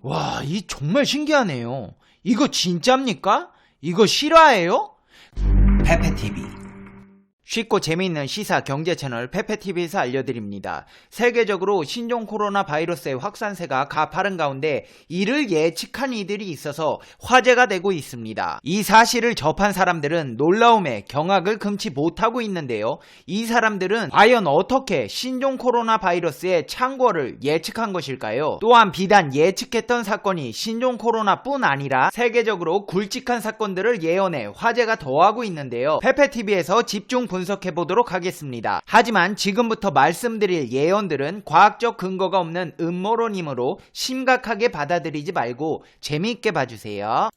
와, 이 정말 신기하네요. 이거 진짜입니까? 이거 실화예요? 페페TV 쉽고 재미있는 시사 경제 채널 페페TV에서 알려드립니다. 세계적으로 신종 코로나 바이러스의 확산세가 가파른 가운데 이를 예측한 이들이 있어서 화제가 되고 있습니다. 이 사실을 접한 사람들은 놀라움에 경악을 금치 못하고 있는데요. 이 사람들은 과연 어떻게 신종 코로나 바이러스의 창궐을 예측한 것일까요? 또한 비단 예측했던 사건이 신종 코로나뿐 아니라 세계적으로 굵직한 사건들을 예언해 화제가 더하고 있는데요. 페페TV에서 집중 분석해보도록 하겠습니다. 하지만 지금부터 말씀드릴 예언들은 과학적 근거가 없는 음모론이므로 심각하게 받아들이지 말고 재미있게 봐주세요.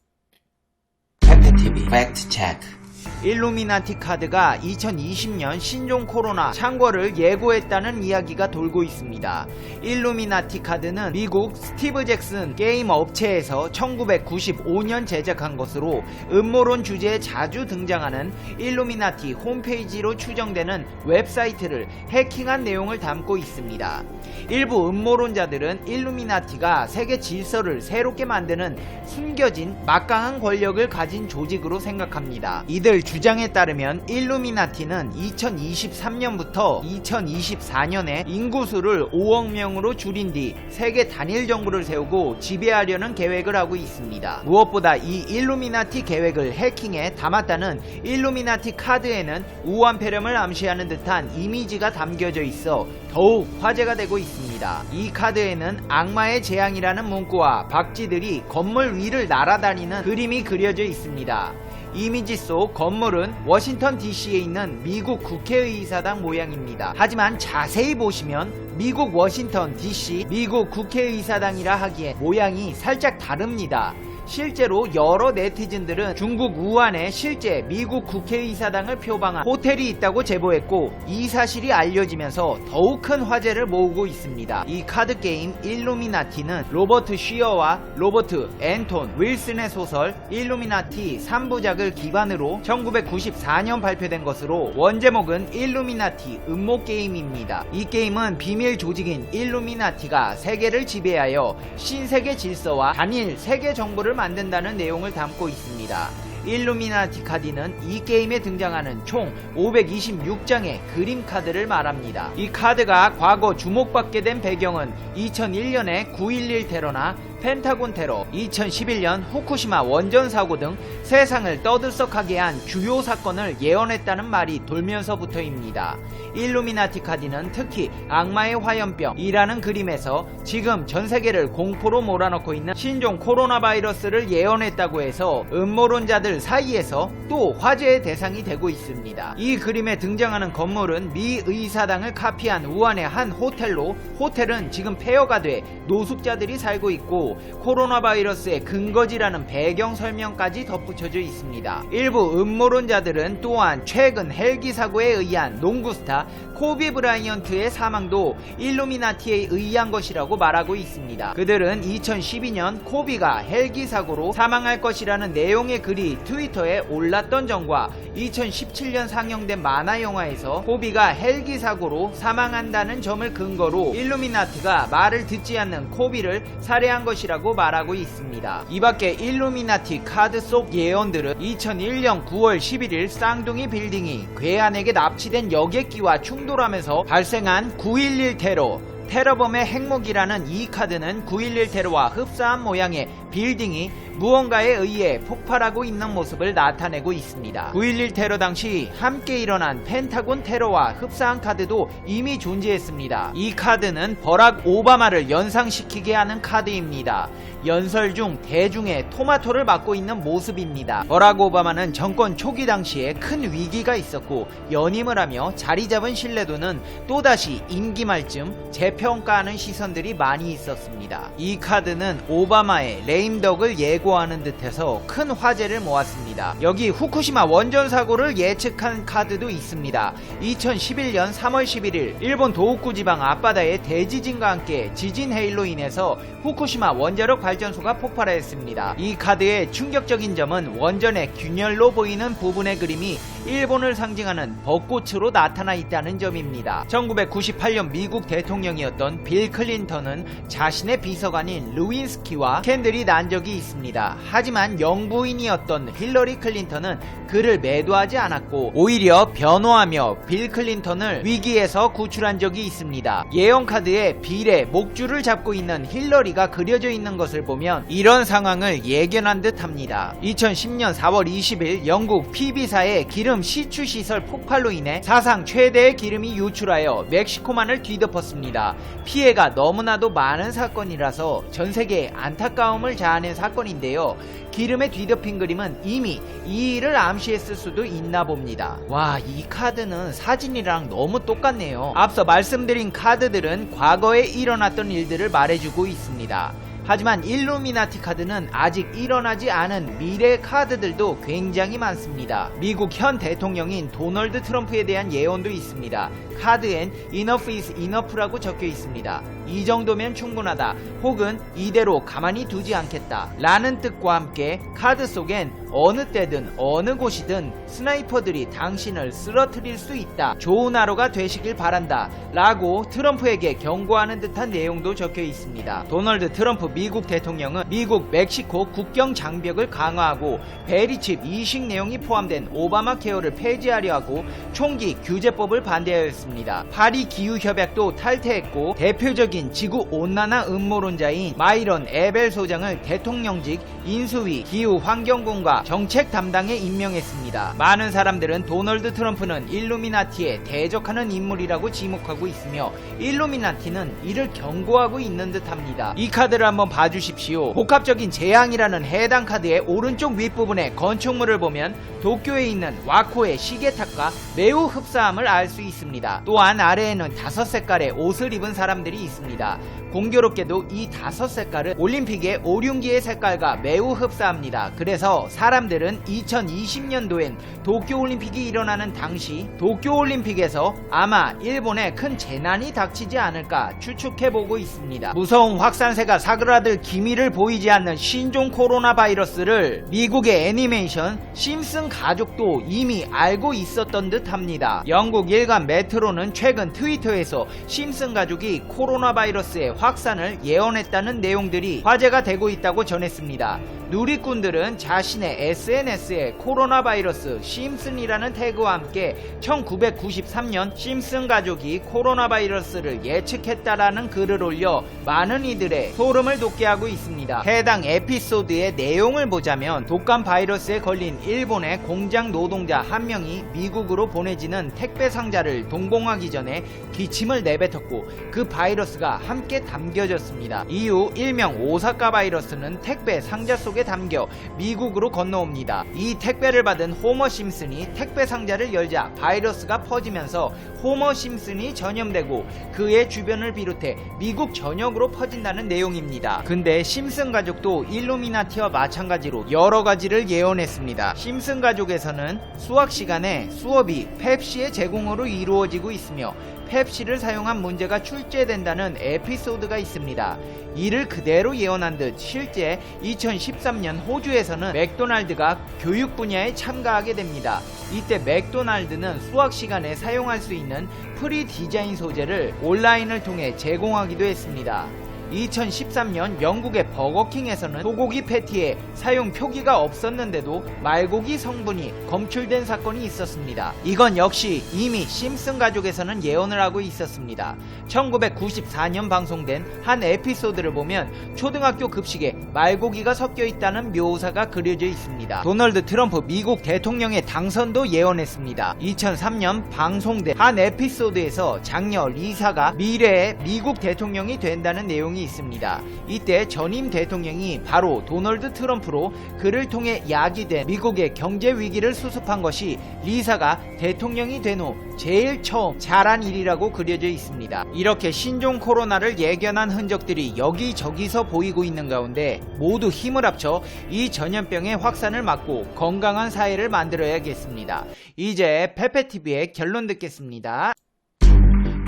페페TV 팩트체크 일루미나티 카드가 2020년 신종 코로나 창궐을 예고했다는 이야기가 돌고 있습니다. 일루미나티 카드는 미국 스티브 잭슨 게임 업체에서 1995년 제작한 것으로 음모론 주제에 자주 등장하는 일루미나티 홈페이지로 추정되는 웹사이트를 해킹한 내용을 담고 있습니다. 일부 음모론자들은 일루미나티가 세계 질서를 새롭게 만드는 숨겨진 막강한 권력을 가진 조직으로 생각합니다. 이들 주장에 따르면 일루미나티는 2023년부터 2024년에 인구수를 5억 명으로 줄인 뒤 세계 단일 정부를 세우고 지배하려는 계획을 하고 있습니다. 무엇보다 이 일루미나티 계획을 해킹에 담았다는 일루미나티 카드에는 우한폐렴을 암시하는 듯한 이미지가 담겨져 있어 더욱 화제가 되고 있습니다. 이 카드에는 악마의 재앙이라는 문구와 박쥐들이 건물 위를 날아다니는 그림이 그려져 있습니다. 이미지 속 건물은 워싱턴 DC에 있는 미국 국회의사당 모양입니다. 하지만 자세히 보시면 미국 워싱턴 DC 미국 국회의사당이라 하기에 모양이 살짝 다릅니다. 실제로 여러 네티즌들은 중국 우한에 실제 미국 국회의사당을 표방한 호텔이 있다고 제보했고 이 사실이 알려지면서 더욱 큰 화제를 모으고 있습니다. 이 카드게임 일루미나티는 로버트 쉬어와 로버트 앤톤 윌슨의 소설 일루미나티 3부작을 기반으로 1994년 발표된 것으로 원제목은 일루미나티 음모게임입니다. 이 게임은 비밀 조직인 일루미나티가 세계를 지배하여 신세계 질서와 단일 세계 정부를 만든다는 내용을 담고 있습니다. 일루미나티 카드는 이 게임에 등장하는 총 526장의 그림 카드를 말합니다. 이 카드가 과거 주목받게 된 배경은 2001년의 9.11 테러나 펜타곤 테러, 2011년 후쿠시마 원전 사고 등 세상을 떠들썩하게 한 주요 사건을 예언했다는 말이 돌면서부터입니다. 일루미나티 카드는 특히 악마의 화염병이라는 그림에서 지금 전세계를 공포로 몰아넣고 있는 신종 코로나 바이러스를 예언했다고 해서 음모론자들 사이에서 또 화제의 대상이 되고 있습니다. 이 그림에 등장하는 건물은 미 의사당을 카피한 우한의 한 호텔로 호텔은 지금 폐허가 돼 노숙자들이 살고 있고 코로나 바이러스의 근거지라는 배경 설명까지 덧붙여져 있습니다. 일부 음모론자들은 또한 최근 헬기 사고에 의한 농구 스타 코비 브라이언트의 사망도 일루미나티에 의한 것이라고 말하고 있습니다. 그들은 2012년 코비가 헬기 사고로 사망할 것이라는 내용의 글이 트위터에 올랐던 점과 2017년 상영된 만화 영화에서 코비가 헬기 사고로 사망한다는 점을 근거로 일루미나티가 말을 듣지 않는 코비를 살해한 것이라고 말하고 있습니다. 이밖에 일루미나티 카드 속 예언들은 2001년 9월 11일 쌍둥이 빌딩이 괴한에게 납치된 여객기와 충돌하면서 발생한 9.11 테러범의 핵무기라는 이 카드는 9.11 테러와 흡사한 모양의 빌딩이 무언가에 의해 폭발하고 있는 모습을 나타내고 있습니다. 9.11 테러 당시 함께 일어난 펜타곤 테러와 흡사한 카드도 이미 존재했습니다. 이 카드는 버락 오바마를 연상시키게 하는 카드입니다. 연설 중 대중의 토마토를 맡고 있는 모습입니다. 버락 오바마는 정권 초기 당시에 큰 위기가 있었고 연임을 하며 자리 잡은 신뢰도는 또다시 임기 말쯤 재평가하는 시선들이 많이 있었습니다. 이 카드는 오바마의 레임덕을 예고하는 듯해서 큰 화제를 모았습니다. 여기 후쿠시마 원전 사고를 예측한 카드도 있습니다. 2011년 3월 11일 일본 도호쿠 지방 앞바다의 대지진과 함께 지진 해일로 인해서 후쿠시마 원자력 발전소가 폭발했습니다. 이 카드의 충격적인 점은 원전의 균열로 보이는 부분의 그림이 일본을 상징하는 벚꽃으로 나타나 있다는 점입니다. 1998년 미국 대통령이었던 대통령이었던 빌 클린턴은 자신의 비서관인 루윈스키와 스캔들이 난 적이 있습니다. 하지만 영부인이었던 힐러리 클린턴은 그를 매도하지 않았고 오히려 변호하며 빌 클린턴을 위기에서 구출한 적이 있습니다. 예언카드에 빌의 목줄을 잡고 있는 힐러리가 그려져 있는 것을 보면 이런 상황을 예견한 듯 합니다. 2010년 4월 20일 영국 PB사의 기름 시추 시설 폭발로 인해 사상 최대의 기름이 유출하여 멕시코만을 뒤덮었습니다. 피해가 너무나도 많은 사건이라서 전 세계에 안타까움을 자아낸 사건인데요. 기름에 뒤덮인 그림은 이미 이 일을 암시했을 수도 있나 봅니다. 와, 이 카드는 사진이랑 너무 똑같네요. 앞서 말씀드린 카드들은 과거에 일어났던 일들을 말해주고 있습니다. 하지만 일루미나티 카드는 아직 일어나지 않은 미래 카드들도 굉장히 많습니다. 미국 현 대통령인 도널드 트럼프에 대한 예언도 있습니다. 카드엔 Enough is enough라고 적혀 있습니다. 이 정도면 충분하다, 혹은 이대로 가만히 두지 않겠다 라는 뜻과 함께 카드 속엔 어느 때든 어느 곳이든 스나이퍼들이 당신을 쓰러뜨릴 수 있다, 좋은 하루가 되시길 바란다 라고 트럼프에게 경고하는 듯한 내용도 적혀 있습니다. 도널드 트럼프 미국 대통령은 미국 멕시코 국경 장벽을 강화하고 베리칩 이식 내용이 포함된 오바마 케어를 폐지하려 하고 총기 규제법을 반대하였습니다. 파리 기후협약도 탈퇴했고 대표적인 지구온난화 음모론자인 마이런 에벨 소장을 대통령직 인수위 기후환경군과 정책 담당에 임명했습니다. 많은 사람들은 도널드 트럼프는 일루미나티에 대적하는 인물이라고 지목하고 있으며 일루미나티는 이를 경고하고 있는 듯합니다. 이 카드를 한번 봐주십시오. 복합적인 재앙이라는 해당 카드의 오른쪽 윗부분에 건축물을 보면 도쿄에 있는 와코의 시계탑과 매우 흡사함을 알 수 있습니다. 또한 아래에는 5색깔의 옷을 입은 사람들이 있습니다. 공교롭게도 이 5색깔은 올림픽의 오륜기의 색깔과 매우 흡사합니다. 그래서 사람들은 2020년도엔 도쿄올림픽이 일어나는 당시 도쿄올림픽에서 아마 일본에 큰 재난이 닥치지 않을까 추측해보고 있습니다. 무서운 확산세가 사그라들 기미를 보이지 않는 신종 코로나 바이러스를 미국의 애니메이션 심슨 가족도 이미 알고 있었던 듯 합니다. 영국 일간 메트로는 최근 트위터에서 심슨 가족이 코로나 바이러스의 확산을 예언했다는 내용들이 화제가 되고 있다고 전했습니다. 누리꾼들은 자신의 SNS에 코로나 바이러스 심슨이라는 태그와 함께 1993년 심슨 가족이 코로나 바이러스를 예측했다라는 글을 올려 많은 이들의 소름을 돋게 하고 있습니다. 해당 에피소드의 내용을 보자면 독감 바이러스에 걸린 일본의 공장 노동자 한 명이 미국으로 보내지는 택배 상자를 동봉하기 전에 기침을 내뱉었고 그 바이러스가 함께 담겨졌습니다. 이후 일명 오사카 바이러스는 택배 상자 속에 담겨 미국으로 건너옵니다. 이 택배를 받은 호머 심슨이 택배 상자를 열자 바이러스가 퍼지면서 호머 심슨이 전염되고 그의 주변을 비롯해 미국 전역으로 퍼진다는 내용입니다. 근데 심슨 가족도 일루미나티와 마찬가지로 여러 가지를 예언했습니다. 심슨 가족에서는 수학 시간에 수업이 펩시의 제공으로 이루어지고 있으며 펩시를 사용한 문제가 출제된다는 에피소드가 있습니다. 이를 그대로 예언한 듯 실제 2013년 호주에서는 맥도날드가 교육 분야에 참가하게 됩니다. 이때 맥도날드는 수학 시간에 사용할 수 있는 프리 디자인 소재를 온라인을 통해 제공하기도 했습니다. 2013년 영국의 버거킹에서는 소고기 패티에 사용 표기가 없었는데도 말고기 성분이 검출된 사건이 있었습니다. 이건 역시 이미 심슨 가족에서는 예언을 하고 있었습니다. 1994년 방송된 한 에피소드를 보면 초등학교 급식에 말고기가 섞여 있다는 묘사가 그려져 있습니다. 도널드 트럼프 미국 대통령의 당선도 예언했습니다. 2003년 방송된 한 에피소드에서 장녀 리사가 미래의 미국 대통령이 된다는 내용이 있습니다. 이때 전임 대통령이 바로 도널드 트럼프로 그를 통해 야기된 미국의 경제 위기를 수습한 것이 리사가 대통령이 된 후 제일 처음 잘한 일이라고 그려져 있습니다. 이렇게 신종 코로나를 예견한 흔적들이 여기저기서 보이고 있는 가운데 모두 힘을 합쳐 이 전염병의 확산을 막고 건강한 사회를 만들어야겠습니다. 이제 페페TV의 결론 듣겠습니다.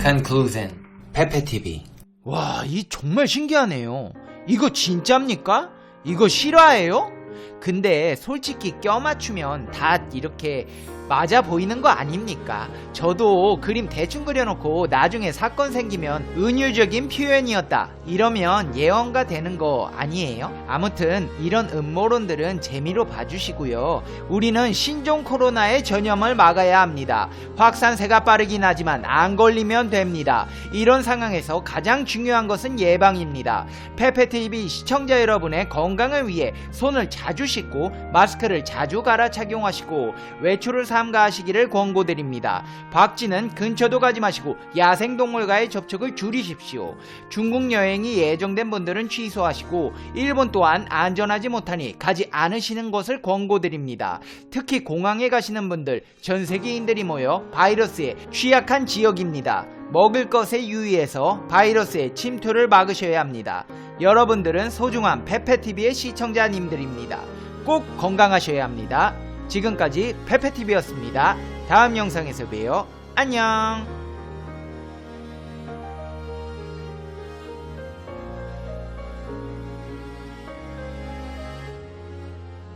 Conclusion. 페페TV. 와, 이 정말 신기하네요. 이거 진짜입니까? 이거 실화예요? 근데 솔직히 껴맞추면 다 이렇게 맞아 보이는 거 아닙니까? 저도 그림 대충 그려놓고 나중에 사건 생기면 은유적인 표현이었다 이러면 예언가 되는 거 아니에요? 아무튼 이런 음모론들은 재미로 봐주시고요. 우리는 신종 코로나의 전염을 막아야 합니다. 확산세가 빠르긴 하지만 안 걸리면 됩니다. 이런 상황에서 가장 중요한 것은 예방입니다. 페페TV 시청자 여러분의 건강을 위해 손을 자주 씻고 마스크를 자주 갈아 착용하시고 외출을 삼가하시기를 권고드립니다. 박쥐는 근처도 가지 마시고 야생동물과의 접촉을 줄이십시오. 중국 여행이 예정된 분들은 취소하시고 일본 또한 안전하지 못하니 가지 않으시는 것을 권고드립니다. 특히 공항에 가시는 분들, 전 세계인들이 모여 바이러스에 취약한 지역입니다. 먹을 것에 유의해서 바이러스의 침투를 막으셔야 합니다. 여러분들은 소중한 페페TV의 시청자님들입니다. 꼭 건강하셔야 합니다. 지금까지 페페TV였습니다. 다음 영상에서 봬요. 안녕.